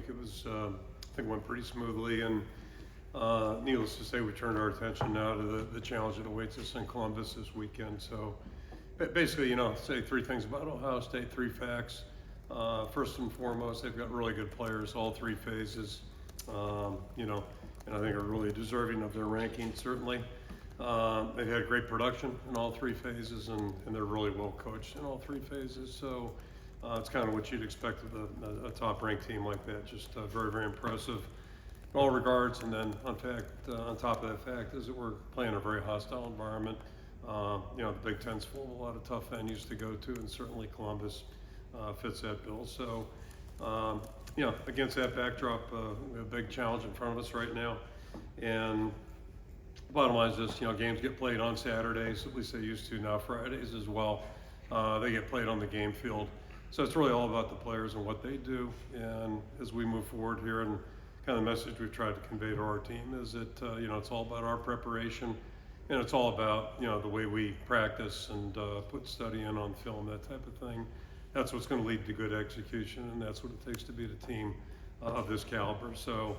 week. It was, I think, went pretty smoothly, and needless to say, we turned our attention now to the challenge that awaits us in Columbus this weekend. So, basically, say three things about Ohio State, three facts. First and foremost, they've got really good players, all three phases. And I think are really deserving of their ranking, certainly. They've had great production in all three phases, and they're really well coached in all three phases. So it's kind of what you'd expect of a top-ranked team like that. Just very, very impressive in all regards. And then, on top of that fact, is that we're playing a very hostile environment. The Big Ten's full of a lot of tough venues to go to, and certainly Columbus fits that bill. So, against that backdrop, we have a big challenge in front of us right now. And bottom line is this, games get played on Saturdays, at least they used to, now Fridays as well. They get played on the game field. So it's really all about the players and what they do. And as we move forward here, and kind of the message we've tried to convey to our team is that, it's all about our preparation, and it's all about, the way we practice and put study in on film, that type of thing. That's what's going to lead to good execution, and that's what it takes to beat a team of this caliber. So,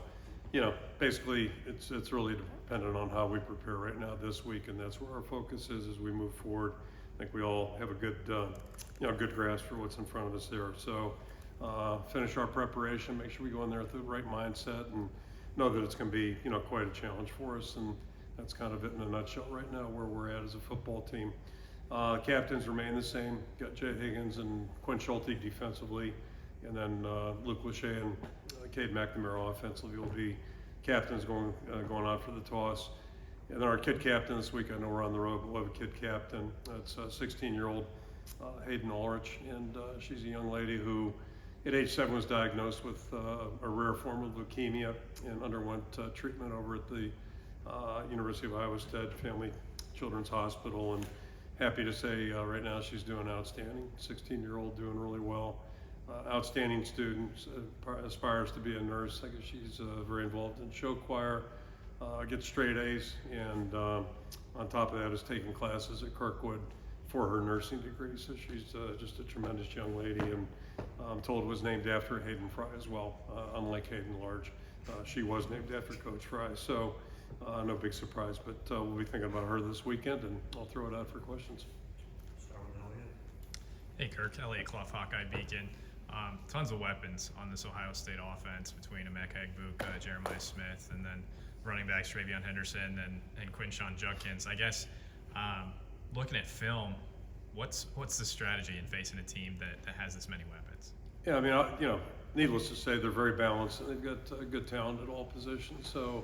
basically, it's really dependent on how we prepare right now this week, and that's where our focus is as we move forward. I think we all have a good, good grasp for what's in front of us there. So, finish our preparation, make sure we go in there with the right mindset, and know that it's going to be, quite a challenge for us. And that's kind of it in a nutshell right now where we're at as a football team. Captains remain the same. Got Jay Higgins and Quinn Schulte defensively, and then Luke Lachey and Cade McNamara offensively will be captains going on for the toss. And then our kid captain this week, I know we're on the road, but we'll have a kid captain. That's 16-year-old Hayden Ulrich, and she's a young lady who at age 7 was diagnosed with a rare form of leukemia and underwent treatment over at the University of Iowa Stead Family Children's Hospital. And happy to say right now she's doing outstanding. 16-year-old doing really well. Outstanding student, aspires to be a nurse. I guess she's very involved in show choir, gets straight A's, and on top of that is taking classes at Kirkwood for her nursing degree. So she's just a tremendous young lady, and I'm told was named after Hayden Fry as well, unlike Hayden Large. She was named after Coach Fry. So no big surprise, but we'll be thinking about her this weekend, and I'll throw it out for questions. Hey Kirk, Elliot Clough, Hawkeye Beacon. Tons of weapons on this Ohio State offense between Emeka Egbuka, Jeremiah Smith, and then running backs Travion Henderson and Quinshawn Judkins. I guess looking at film, what's the strategy in facing a team that has this many weapons? Yeah, I mean, needless to say, they're very balanced, and they've got good talent at all positions. So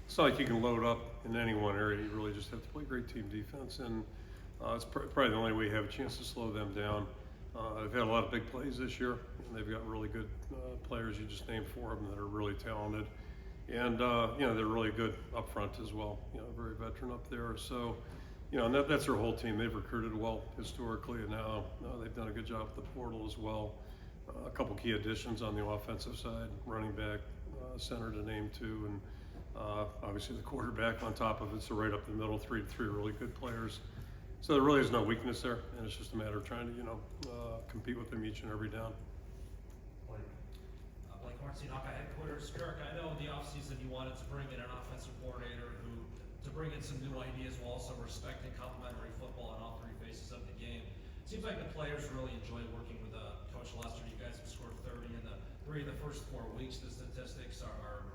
it's not like you can load up in any one area. You really just have to play great team defense, and it's probably the only way you have a chance to slow them down. They've had a lot of big plays this year, and they've got really good players you just named for them that are really talented. And, they're really good up front as well, very veteran up there. So, and that's their whole team. They've recruited well historically, and now they've done a good job with the portal as well. A couple key additions on the offensive side, running back, center to name two, and obviously the quarterback on top of it. So right up the middle, three really good players. So there really is no weakness there, and it's just a matter of trying to, compete with them each and every down. Blake Hornstein, Hawkeye headquarters. Kirk, I know in the offseason you wanted to bring in an offensive coordinator to bring in some new ideas while also respecting complementary football in all three phases of the game. It seems like the players really enjoy working with Coach Lester. You guys have scored 30 in the first 4 weeks. The statistics are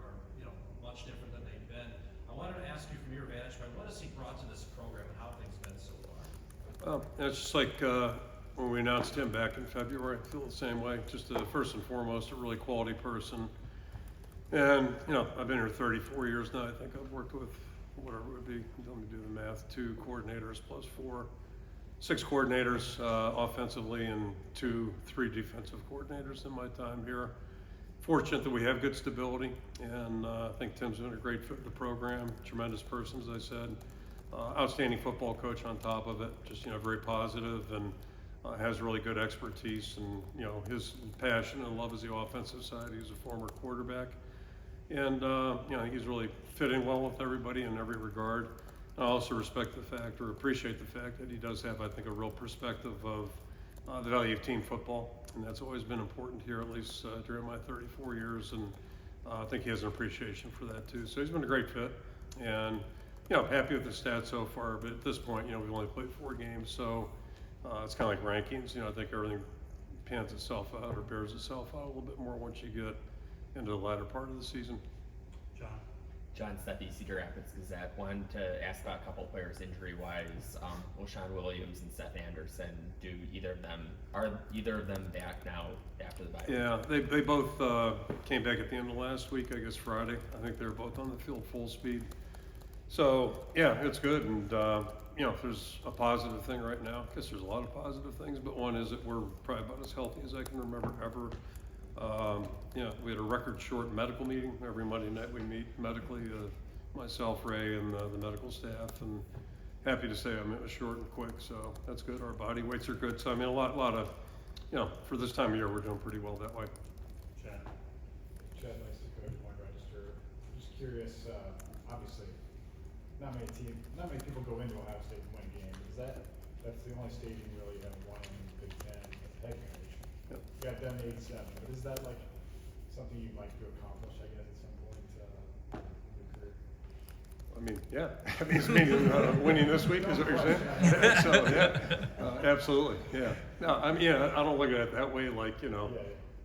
much different than they've been. I wanted to ask you from your vantage point, what has he brought to this program and how have things been so far? It's just like when we announced him back in February. I feel the same way. Just first and foremost, a really quality person. And, I've been here 34 years now. I think I've worked with, whatever it would be, let me do the math, 2 coordinators plus 4, 6 coordinators offensively, and 3 defensive coordinators in my time here. Fortunate that we have good stability, and I think Tim's been a great fit for the program. Tremendous person, as I said. Outstanding football coach on top of it. Just very positive, and has really good expertise, and his passion and love is the offensive side. He's a former quarterback, and I think he's really fitting well with everybody in every regard. I also appreciate the fact that he does have, I think, a real perspective of the value of team football, and that's always been important here, at least during my 34 years, and I think he has an appreciation for that too. So he's been a great fit, and happy with the stats so far. But at this point, we've only played 4 games, so it's kind of like rankings. I think everything pans itself out or bears itself out a little bit more once you get into the latter part of the season. John Steffi, Cedar Rapids Gazette. Wanted to ask about a couple players injury-wise. O'Shawn Williams and Seth Anderson. Are either of them back now after the bye? Yeah, they both came back at the end of last week, I guess Friday. I think they were both on the field full speed. So yeah, it's good. And if there's a positive thing right now, I guess there's a lot of positive things, but one is that we're probably about as healthy as I can remember ever. We had a record short medical meeting. Every Monday night we meet medically, myself, Ray, and the medical staff, and happy to say it was short and quick, so that's good. Our body weights are good. So a lot of, for this time of year, we're doing pretty well that way. Chad, nice to coach, Point Register. Just curious, obviously, not many people go into Ohio State and win games. That's the only stage you really haven't won in the Big Ten as a head coach. Yep. You got done 87, but is that like something you'd like to accomplish, I guess, at some point in your career? I mean, yeah. It's meaning winning this week, is what you're saying? So, yeah, absolutely, yeah. No, I mean, I don't look at it that way, like,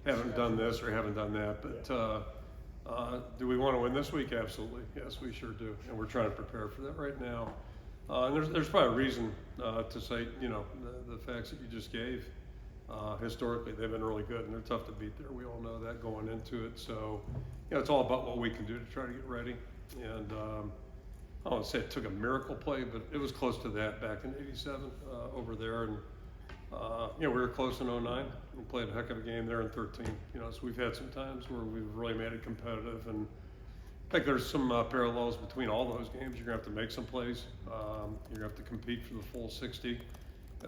haven't done this or haven't done that, but do we want to win this week? Absolutely, yes, we sure do, and we're trying to prepare for that right now. And there's probably a reason to say, the facts that you just gave. Historically, they've been really good, and they're tough to beat there. We all know that going into it. So, it's all about what we can do to try to get ready. And I don't want to say it took a miracle play, but it was close to that back in '87 over there. And we were close in '09 and played a heck of a game there in '13. So we've had some times where we've really made it competitive, and I think there's some parallels between all those games. You're gonna have to make some plays. You're gonna have to compete for the full 60.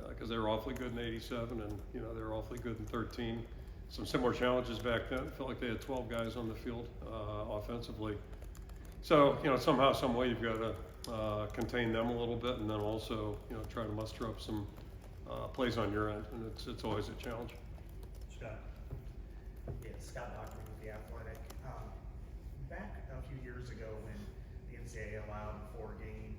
Because they were awfully good in '87, and they were awfully good in '13. Some similar challenges back then. It felt like they had 12 guys on the field offensively. So somehow, some way, you've got to contain them a little bit, and then also try to muster up some plays on your end, and it's always a challenge. Scott. Yeah, Scott Bachman with The Athletic. Back a few years ago when the NCAA allowed a 4-game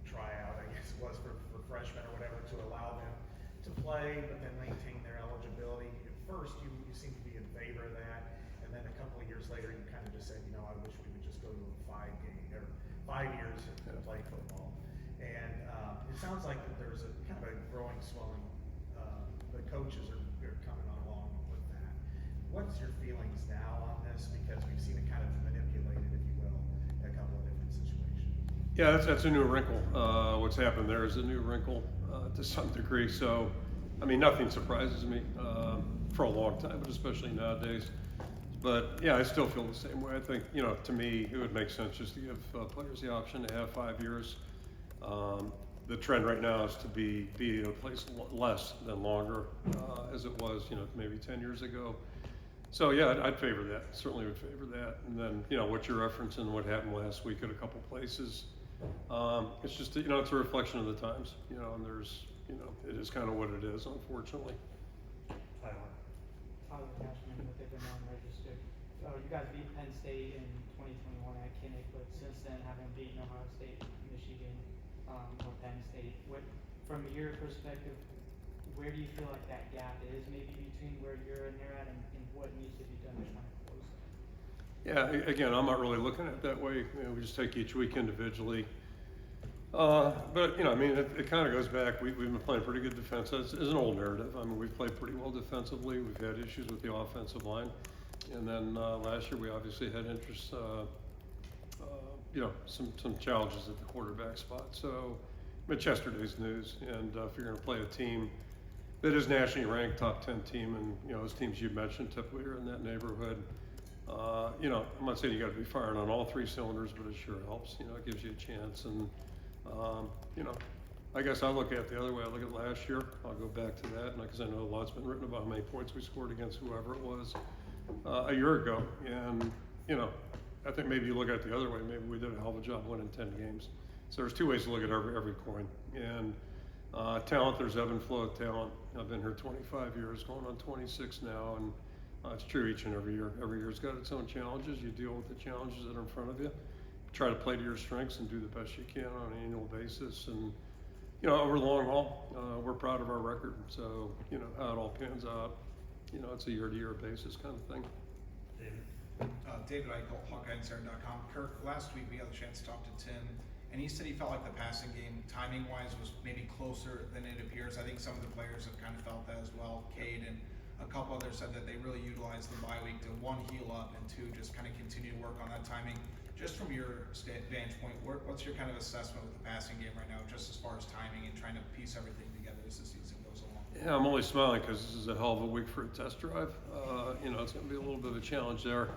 tryout, I guess it was for freshmen or whatever, to allow them to play but then maintain their eligibility. At first you seem to be in favor of that, and then a couple of years later you kind of just said, I wish we would just go to a 5-game or 5 years and play football. And it sounds like that there's a kind of a growing swelling. The coaches are coming along with that. What's your feelings now on this? Because we've seen it kind of manipulated, if you will, in a couple of different situations. Yeah, that's a new wrinkle. What's happened there is a new wrinkle to some degree. So, nothing surprises me for a long time, but especially nowadays. But yeah, I still feel the same way. I think, to me, it would make sense just to give players the option to have 5 years. The trend right now is to be in a place less than longer, as it was, maybe 10 years ago. So yeah, I'd favor that. Certainly would favor that. And then, what you're referencing, what happened last week at a couple places. It's just, it's a reflection of the times, and there's, it is kind of what it is, unfortunately. Tyler Cashman with the Vermont Register. You guys beat Penn State in 2021 at Kinnick, but since then haven't beaten Ohio State, Michigan, or Penn State. From your perspective, where do you feel like that gap is maybe between where you're and they're at, and what needs to be done to try to close that? Yeah, again, I'm not really looking at it that way. We just take each week individually. But it kind of goes back. We've been playing pretty good defense. It's an old narrative. We've played pretty well defensively. We've had issues with the offensive line, and then last year we obviously had some challenges at the quarterback spot. So, yesterday's news, and if you're going to play a team that is nationally ranked, top 10 team, and those teams you mentioned typically are in that neighborhood. I'm not saying you got to be firing on all 3 cylinders, but it sure helps. It gives you a chance. And, I guess I look at it the other way. I look at last year. I'll go back to that, because I know a lot's been written about how many points we scored against whoever it was a year ago. And, I think maybe you look at it the other way. Maybe we did a hell of a job winning 10 games. So there's 2 ways to look at every coin. And Talent, there's ebb and flow of talent. I've been here 25 years, going on 26 now, and it's true each and every year. Every year's got its own challenges. You deal with the challenges that are in front of you. Try to play to your strengths and do the best you can on an annual basis. And, you know, over the long haul, we're proud of our record. So, you know, how it all pans out, you know, it's a year-to-year basis kind of thing. David Eichel, HawkeyeInsider.com. Kirk, last week we had a chance to talk to Tim, and he said he felt like the passing game, timing-wise, was maybe closer than it appears. I think some of the players have kind of felt that as well. Cade and a couple others said that they really utilized the bye week to, one, heal up, and two, just kind of continue to work on that timing. Just from your vantage point, what's your kind of assessment with the passing game right now, just as far as timing and trying to piece everything together as the season goes along? Yeah, I'm only smiling because this is a hell of a week for a test drive. You know, it's going to be a little bit of a challenge there.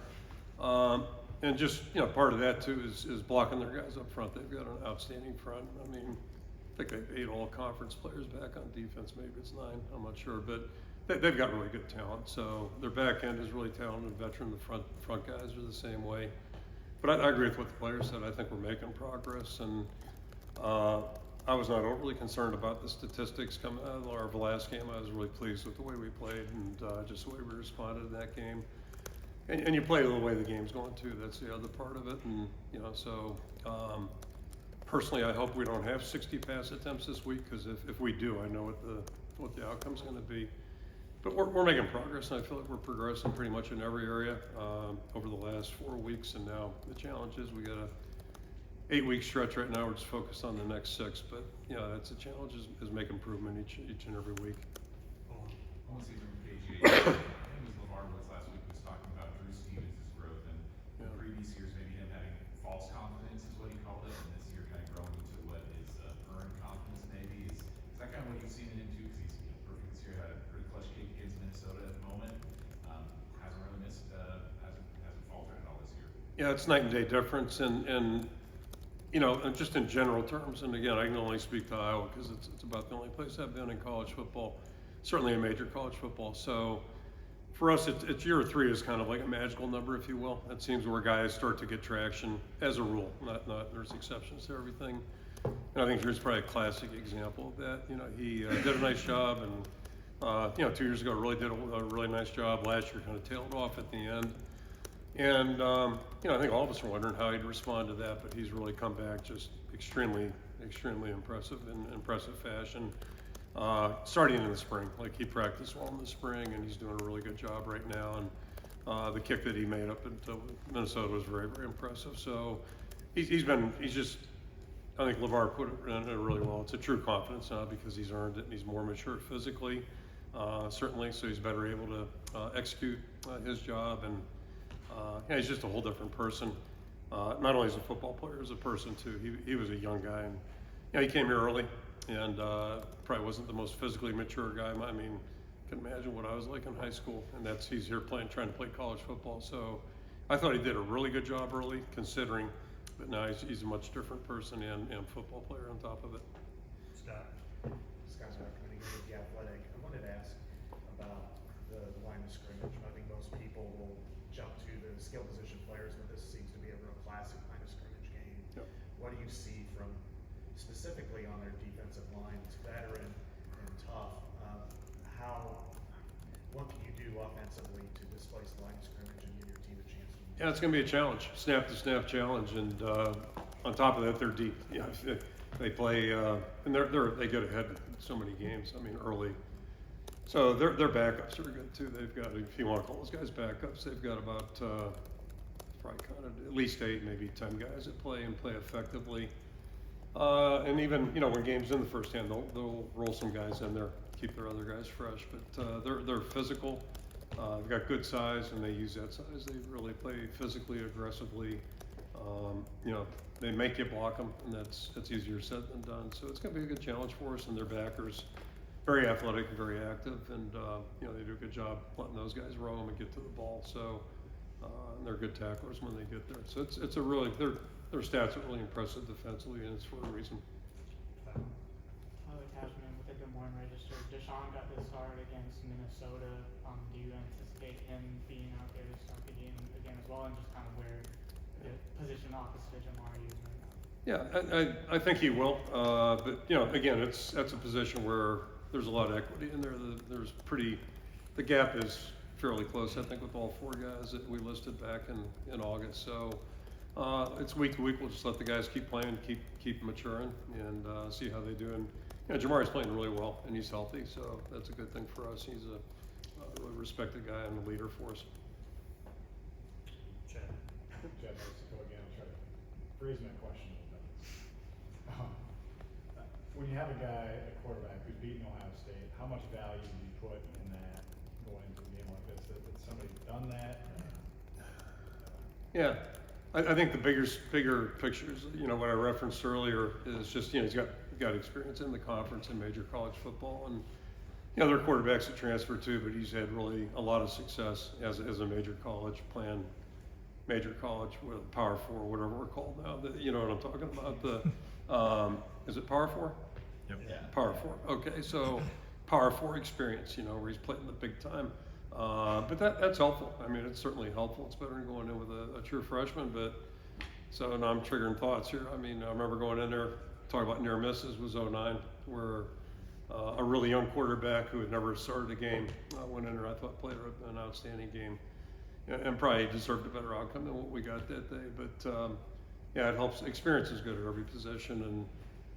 And just, you know, part of that too is blocking their guys up front. They've got an outstanding front. I mean, I think they've 8 all-conference players back on defense. Maybe it's 9, I'm not sure. But they've got really good talent. So their back end is really talented, veteran. The front guys are the same way. But I agree with what the players said. I think we're making progress. And I was not overly concerned about the statistics coming out of our last game. I was really pleased with the way we played and just the way we responded in that game. And you play the way the game's going too. That's the other part of it. And you know, so personally, I hope we don't have 60 pass attempts this week, because if we do, I know what the outcome's going to be. But we're making progress, and I feel like we're progressing pretty much in every area over the last 4 weeks. And now the challenge is we got a 8-week stretch right now. We're just focused on the next 6. But you know, that's a challenge is make improvement each and every week. One season from KGA. I think it was LeVar Woods last week was talking about Drew Stevens' growth, and in previous years maybe him having false confidence is what he called it, and this year kind of growing into what is earned confidence maybe. Is that kind of what you've seen in him too? Because he's perfect this year, had a pretty clutch kick against Minnesota at the moment. Hasn't really missed, hasn't faltered at all this year. Yeah, it's night and day difference, and you know, and just in general terms. And again, I can only speak to Iowa because it's about the only place I've been in college football. Certainly in major college football. So for us, it's year 3 is kind of like a magical number, if you will. It seems where guys start to get traction as a rule. Not there's exceptions to everything. And I think Drew's probably a classic example of that. You know, he did a nice job, and you know, 2 years ago really did a really nice job. Last year kind of tailed off at the end. And you know, I think all of us are wondering how he'd respond to that, but he's really come back just extremely impressive in impressive fashion. Starting in the spring, like he practiced well in the spring, and he's doing a really good job right now. And the kick that he made up into Minnesota was very impressive. So he's just, I think LeVar put it really well. It's a true confidence now because he's earned it, and he's more mature physically, certainly. So he's better able to execute his job, and yeah, he's just a whole different person. Not only as a football player, as a person too. He was a young guy, and you know, he came here early. And probably wasn't the most physically mature guy. I mean, can imagine what I was like in high school, and he's here trying to play college football. So I thought he did a really good job early, considering, but now he's a much different person and football player on top of it. Scott coming in with The Athletic. I wanted to ask about the line of scrimmage. I think most people will jump to the skill position players, but this seems to be a real classic line of scrimmage game. Yep. What do you see from specifically on their defensive line? It's veteran and tough. What can you do offensively to displace the line of scrimmage and give your team a chance to win? Yeah, it's going to be a challenge, snap-to-snap challenge, and on top of that, they're deep. Yeah, they play, and they get ahead in so many games. I mean, early. So their backups are good too. They've got, if you want to call those guys backups, they've got about probably kind of at least 8, maybe 10 guys that play and play effectively. And even, you know, when games in the first hand, they'll roll some guys in there, keep their other guys fresh. But they're physical. They've got good size, and they use that size. They really play physically, aggressively. You know, they make you block them, and that's easier said than done. So it's going to be a good challenge for us. And their backers, very athletic and very active, and you know, they do a good job letting those guys roam and get to the ball. So and they're good tacklers when they get there. So it's a really their stats are really impressive defensively, and it's for a reason. Tyler Cashman with the Good Morning Register. Deshaun got the start against Minnesota. Do you anticipate him being out there to start the game again as well, and just kind of where the position opposite to Jamar is right now? Yeah, I think he will, but, you know, again, that's a position where there's a lot of equity in there. The gap is fairly close, I think, with all four guys that we listed back in August. So it's week to week. We'll just let the guys keep playing, keep maturing, and see how they do. And you know, Jamari's playing really well, and he's healthy, so that's a good thing for us. He's a really respected guy and a leader for us. Chad. Chad, nice to go again. I'll try to phrase my question a little bit. When you have a guy, a quarterback, who's beaten Ohio State, how much value do you put in that going into a game like this? That somebody's done that? Yeah, I think the bigger pictures, you know, what I referenced earlier is just, you know, he's got experience in the conference in major college football, and you know, there are quarterbacks that transfer too, but he's had really a lot of success as a major college, playing major college with Power 4, whatever we're called now. You know what I'm talking about? Is it Power 4? Yep. Yeah. Power 4. Okay, so Power 4 experience, you know, where he's playing the big time. But that's helpful. I mean, it's certainly helpful. It's better than going in with a true freshman. But so now I'm triggering thoughts here. I mean, I remember going in there, talking about near misses was 09, where a really young quarterback who had never started a game went in there. I thought played an outstanding game, and probably deserved a better outcome than what we got that day. But yeah, it helps. Experience is good at every position, and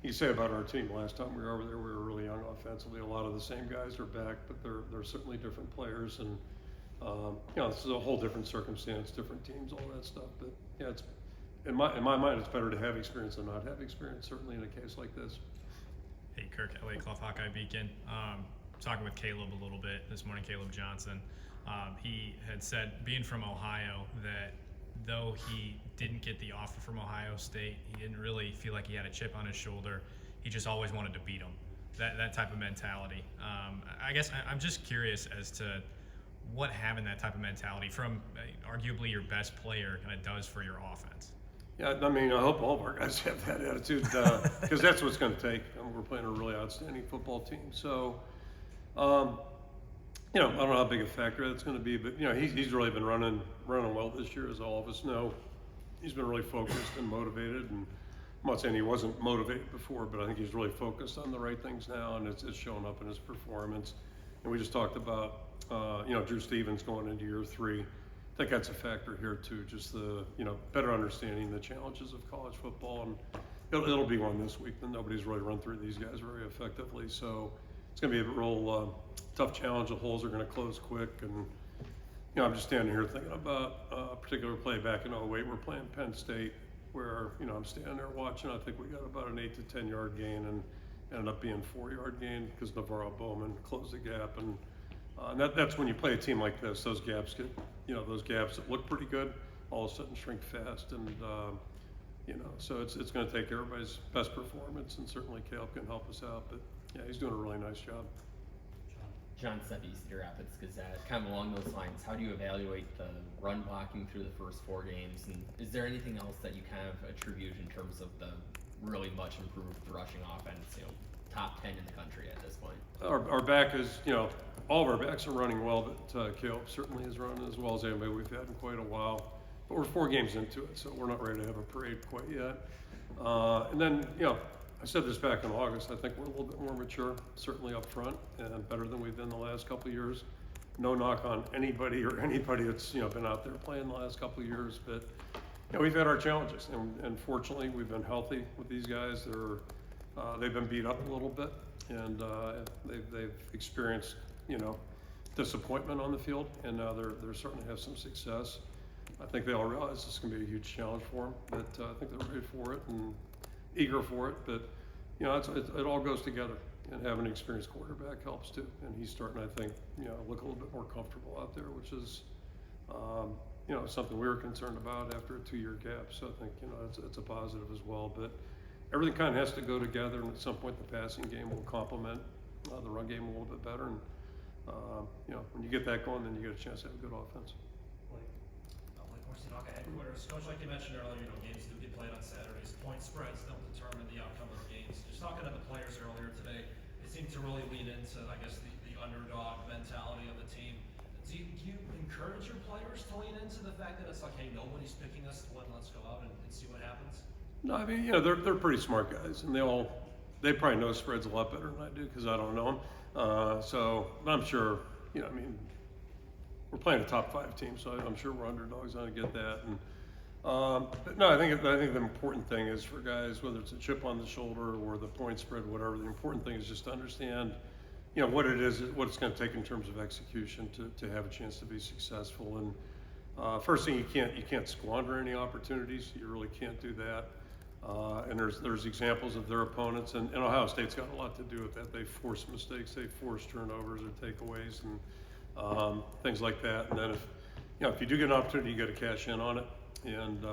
you say about our team, last time we were over there, we were really young offensively. A lot of the same guys are back, but they're certainly different players, and you know, it's a whole different circumstance, different teams, all that stuff. But yeah, it's in my mind, it's better to have experience than not have experience. Certainly in a case like this. Hey, Kirk, LA Clough Hawkeye Beacon. Talking with Caleb a little bit this morning, Caleb Johnson. He had said, being from Ohio, that though he didn't get the offer from Ohio State, he didn't really feel like he had a chip on his shoulder. He just always wanted to beat them. That type of mentality. I guess I'm just curious as to what having that type of mentality from arguably your best player kind of does for your offense. Yeah, I mean, I hope all of our guys have that attitude, because that's what it's going to take. I mean, we're playing a really outstanding football team. So, you know, I don't know how big a factor that's going to be, but you know, he's really been running well this year, as all of us know. He's been really focused and motivated, and I'm not saying he wasn't motivated before, but I think he's really focused on the right things now, and it's showing up in his performance. And we just talked about, you know, Drew Stevens going into year 3. I think that's a factor here too, just the, you know, better understanding the challenges of college football, and it'll be one this week. And nobody's really run through these guys very effectively, so it's going to be a real tough challenge. The holes are going to close quick, and you know, I'm just standing here thinking about a particular play back in 08. We're playing Penn State, where you know, I'm standing there watching. I think we got about an 8 to 10 yard gain, and ended up being 4-yard gain because Navarro Bowman closed the gap, and that's when you play a team like this. Those gaps get, you know, those gaps that look pretty good, all of a sudden shrink fast, and you know, so it's going to take everybody's best performance, and certainly Caleb can help us out. But yeah, he's doing a really nice job. John Seppy, Cedar Rapids Gazette. Kind of along those lines, how do you evaluate the run blocking through the first 4 games, and is there anything else that you kind of attribute in terms of the really much improved rushing offense? You know, top 10 in the country at this point. Our back is, you know, all of our backs are running well, but Caleb certainly is running as well as anybody we've had in quite a while. But we're 4 games into it, so we're not ready to have a parade quite yet. And then, you know, I said this back in August, I think we're a little bit more mature, certainly up front, and better than we've been the last couple of years. No knock on anybody that's, you know, been out there playing the last couple of years, but you know, we've had our challenges, and fortunately we've been healthy with these guys. They've been beat up a little bit, and they've experienced, you know, disappointment on the field, and now they're starting to have some success. I think they all realize this is going to be a huge challenge for them, but I think they're ready for it and eager for it. But you know, it all goes together, and having an experienced quarterback helps too. And he's starting, I think, you know, look a little bit more comfortable out there, which is, you know, something we were concerned about after a 2-year gap. So I think, you know, it's a positive as well. But everything kind of has to go together, and at some point the passing game will complement the run game a little bit better. And you know, when you get that going, then you get a chance to have a good offense. Like Morrison Hawkeye headquarters, Coach, like you mentioned earlier, you know, games do get played on Saturdays. Point spreads don't determine the outcome of the games. Just talking to the players earlier today, they seem to really lean into, I guess, the underdog mentality of the team. Do you encourage your players to lean into the fact that it's like, hey, nobody's picking us to win, let's go out and see what happens? No, I mean, they're pretty smart guys, and they probably know spreads a lot better than I do because I don't know them. So I'm sure, I mean, we're playing a top 5 team, so I'm sure we're underdogs. I get that. And but no, I think the important thing is for guys, whether it's a chip on the shoulder or the point spread, whatever. The important thing is just to understand, what it is, what it's going to take in terms of execution to have a chance to be successful. And first thing, you can't squander any opportunities. You really can't do that. And there's examples of their opponents, and Ohio State's got a lot to do with that. They force mistakes, they force turnovers or takeaways, and things like that. And then if you do get an opportunity, you got to cash in on it. And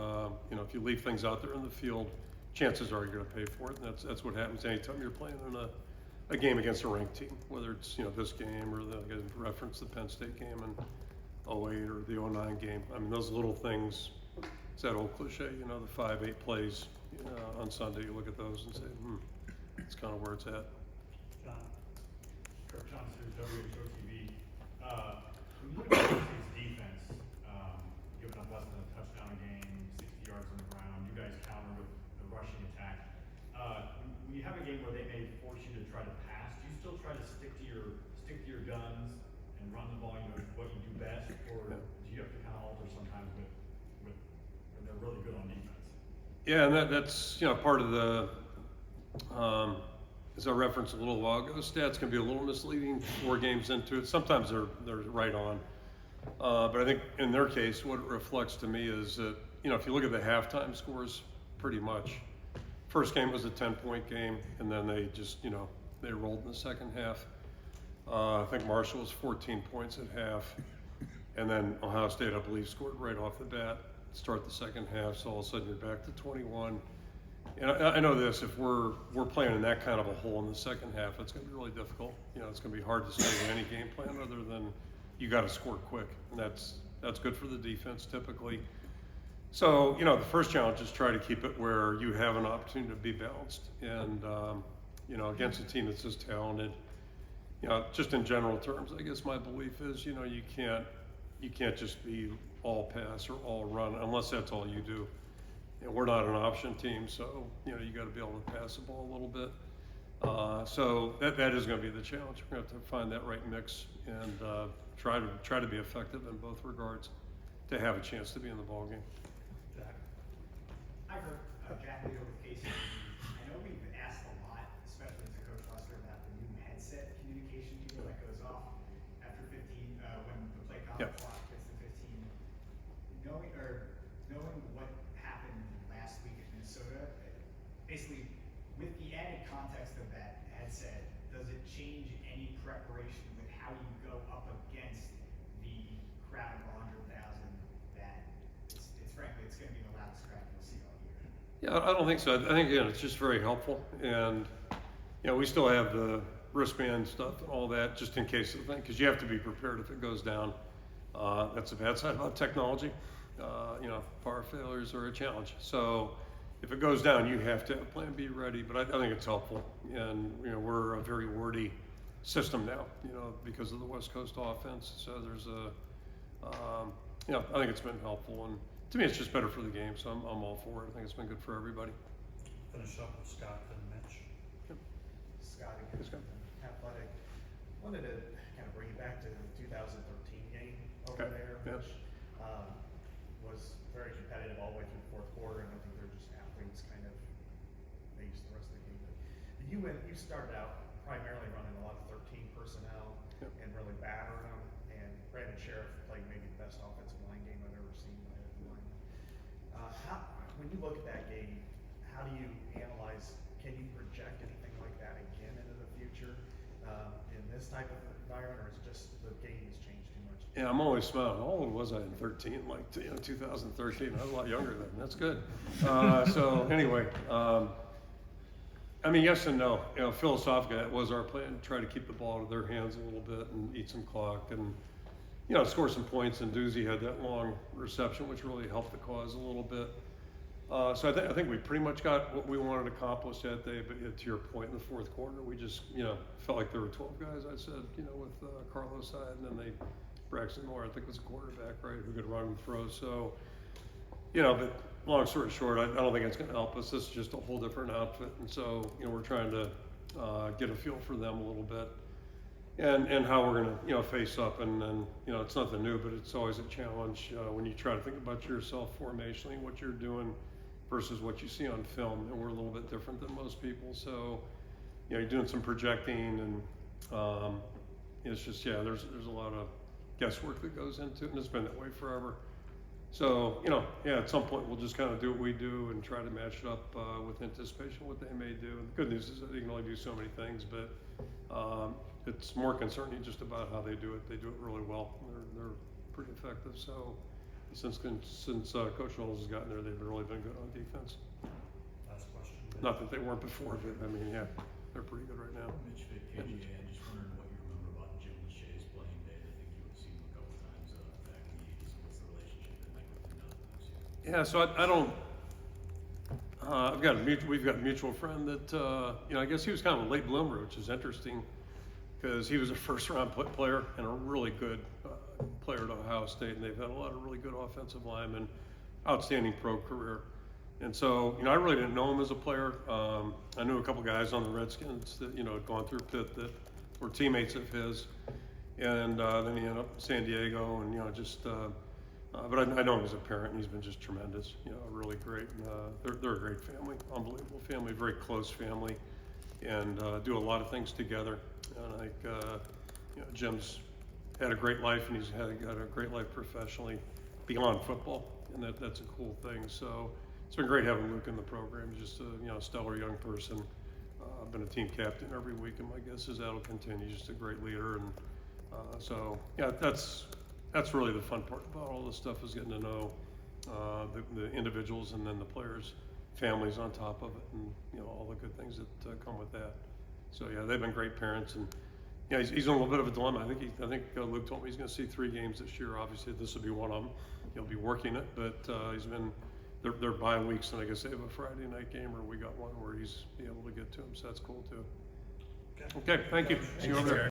if you leave things out there in the field, chances are you're going to pay for it. And that's what happens anytime you're playing in a game against a ranked team, whether it's this game or I reference the Penn State game in 08 or the 09 game. I mean, those little things. It's that old cliche, the 5-8 plays on Sunday. You look at those and say, it's kind of where it's at. John. Kirk Ferentz, WHO TV. When you look at Tennessee's defense, giving up less than a touchdown a game, 60 yards on the ground, you guys counter with the rushing attack. When you have a game where they may force you to try to pass, do you still try to stick to your guns and run the volume of what you do best, or do you have to kind of alter sometimes with when they're really good on defense? Yeah, and that's part of the, as I referenced a little while ago, stats can be a little misleading 4 games into it. Sometimes they're right on. But I think in their case, what it reflects to me is that, if you look at the halftime scores, pretty much. First game was a 10-point game, and then they just, they rolled in the second half. I think Marshall was 14 points at half. And then Ohio State, I believe, scored right off the bat, start the second half, so all of a sudden you're back to 21. And I know this, if we're playing in that kind of a hole in the second half, it's going to be really difficult. It's going to be hard to stay with any game plan other than you got to score quick, and that's good for the defense typically. So the first challenge is try to keep it where you have an opportunity to be balanced, and against a team that's this talented. Just in general terms, I guess my belief is you can't just be all pass or all run unless that's all you do. And we're not an option team, so you got to be able to pass the ball a little bit. So that is going to be the challenge. We're going to have to find that right mix and try to be effective in both regards to have a chance to be in the ball game. Jack. Hi, Kirk. Jack Leo with KC. I know we've asked a lot, especially to Coach Lester, about the new headset communication deal that goes off after 15 when the play clock gets to 15. Knowing what happened last week in Minnesota, basically with the added context of that headset, does it change any preparation with how you go up against the crowd of 100,000 that it's frankly it's going to be the loudest crowd you'll see all year? Yeah, I don't think so. I think it's just very helpful, and we still have the wristband stuff and all that just in case of the thing, because you have to be prepared if it goes down. That's the bad side about technology. Power failures are a challenge. So if it goes down, you have to have plan B ready. But I think it's helpful, and we're a very wordy system now, because of the West Coast offense. So there's I think it's been helpful, and to me, it's just better for the game. So I'm all for it. I think it's been good for everybody. Finish up with Scott and Mitch. Scott, Yes, Scott. Athletic. Wanted to kind of bring you back to the 2013 game over Okay. there, Yeah. which was very competitive all the way through the fourth quarter, and I think they're just athletes kind of maybe just the rest of the game. But you started out primarily running a lot of 13 personnel and really battering them, and Brandon Sheriff played maybe the best offensive line game I've ever seen by a line. When you look at that game, how do you analyze, can you project anything like that again into the future in this type of environment, or is it just the game has changed too much? Yeah, I'm always smiling. How old was I in 13? Like 2013. I was a lot younger then. That's good. So anyway, I mean, yes and no. Philosophically, that was our plan: try to keep the ball out of their hands a little bit and eat some clock, and score some points. And Doozy had that long reception, which really helped the cause a little bit. So I think we pretty much got what we wanted accomplished that day. But to your point, in the fourth quarter, we just felt like there were 12 guys. I said with Carlos side, and then Braxton Moore, I think was a quarterback, right, who could run and throw. So but long story short, I don't think it's going to help us. This is just a whole different outfit, and so we're trying to get a feel for them a little bit, and how we're going to face up. And it's nothing new, but it's always a challenge when you try to think about yourself formationally, what you're doing versus what you see on film. And we're a little bit different than most people, so you're doing some projecting, and it's just there's a lot of guesswork that goes into it, and it's been that way forever. So, at some point we'll just kind of do what we do and try to match it up with anticipation of what they may do. And the good news is that they can only do so many things, but it's more concerning just about how they do it. They do it really well. They're pretty effective. So since Coach Knowles has gotten there, they've really been good on defense. Last question. Not that they weren't before, but I mean, they're pretty good right now. Mitch Vick, KGA, I'm just wondering what you remember about Jim Lachey's playing days. I think you have seen him a couple times back in the 80s. What's the relationship been like with him now that he's here? Yeah, so I don't. We've got a mutual friend that I guess he was kind of a late bloomer, which is interesting because he was a first-round player and a really good player at Ohio State, and they've had a lot of really good offensive linemen, outstanding pro career. And so, I really didn't know him as a player. I knew a couple guys on the Redskins that had gone through Pitt that were teammates of his, and then he ended up in San Diego, and but I know him as a parent, and he's been just tremendous. Really great. And, they're a great family, unbelievable family, very close family, and do a lot of things together. And I think Jim's had a great life, and he's got a great life professionally beyond football, and that's a cool thing. So it's been great having Luke in the program. He's just a stellar young person. I've been a team captain every week, and my guess is that'll continue. He's just a great leader, and so that's really the fun part about all this stuff, is getting to know the individuals and then the players' families on top of it, and all the good things that come with that. So they've been great parents, and he's in a little bit of a dilemma. I think Luke told me he's going to see 3 games this year. Obviously, this will be one of them. He'll be working it, but they're bye weeks, and I guess they have a Friday night game, or we got one where he's be able to get to him. So that's cool too. Okay, thank you. See you over there.